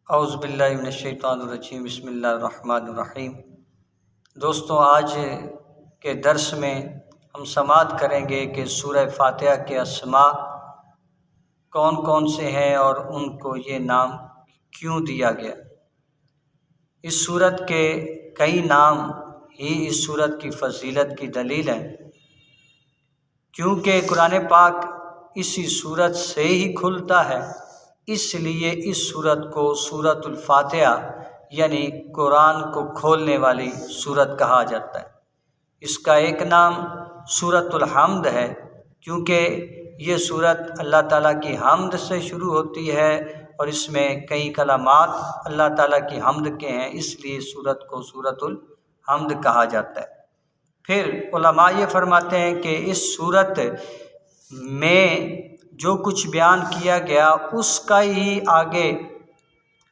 اعوذ باللہ من الشیطان الرجیم، بسم اللہ الرحمن الرحیم۔ دوستوں، آج کے درس میں ہم سماعت کریں گے کہ سورہ فاتحہ کے اسماء کون کون سے ہیں اور ان کو یہ نام کیوں دیا گیا۔ اس سورت کے کئی نام ہی اس سورت کی فضیلت کی دلیل ہیں، کیونکہ قرآن پاک اسی سورت سے ہی کھلتا ہے، اس لیے اس سورت کو سورۃ الفاتحہ یعنی قرآن کو کھولنے والی سورت کہا جاتا ہے۔ اس کا ایک نام سورۃ الحمد ہے، کیونکہ یہ سورت اللہ تعالیٰ کی حمد سے شروع ہوتی ہے اور اس میں کئی کلمات اللہ تعالیٰ کی حمد کے ہیں، اس لیے سورت کو سورۃ الحمد کہا جاتا ہے۔ پھر علماء یہ فرماتے ہیں کہ اس سورت میں جو کچھ بیان کیا گیا اس کا ہی آگے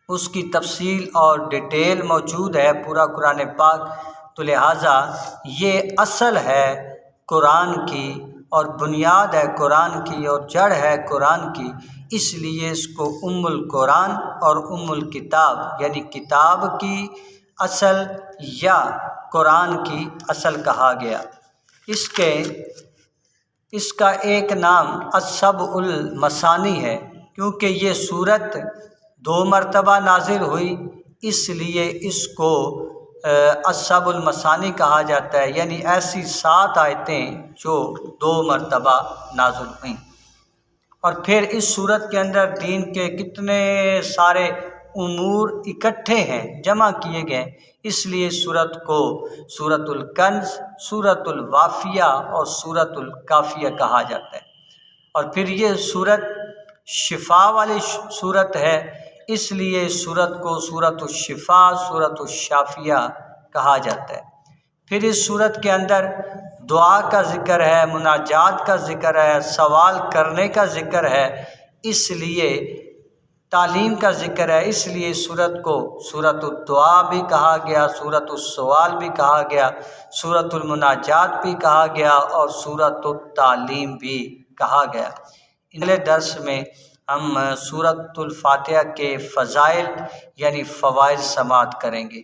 اس کی تفصیل اور ڈیٹیل موجود ہے پورا قرآن پاک، تو لہٰذا یہ اصل ہے قرآن کی اور بنیاد ہے قرآن کی اور جڑ ہے قرآن کی، اس لیے اس کو ام القرآن اور ام الکتاب یعنی کتاب کی اصل یا قرآن کی اصل کہا گیا۔ اس کا ایک نام السبع المثانی ہے، کیونکہ یہ سورت 2 مرتبہ نازل ہوئی، اس لیے اس کو السبع المثانی کہا جاتا ہے، یعنی ایسی 7 آیتیں جو 2 مرتبہ نازل ہوئیں۔ اور پھر اس سورت کے اندر دین کے کتنے سارے امور اکٹھے ہیں، جمع کیے گئے، اس لیے سورت کو سورۃ الکنز، سورۃ الوافیہ اور سورۃ الکافیہ کہا جاتا ہے۔ اور پھر یہ سورت شفا والی سورت ہے، اس لیے سورت کو سورۃ الشفا، سورۃ الشافیہ کہا جاتا ہے۔ پھر اس سورت کے اندر دعا کا ذکر ہے، مناجات کا ذکر ہے، سوال کرنے کا ذکر ہے، اس لیے تعلیم کا ذکر ہے، اس لیے سورت کو سورۃ الدعا بھی کہا گیا، سورۃ السوال بھی کہا گیا، سورۃ المناجات بھی کہا گیا اور سورۃ التعلیم بھی کہا گیا۔ اگلے درس میں ہم سورۃ الفاتحہ کے فضائل یعنی فوائد سماعت کریں گے۔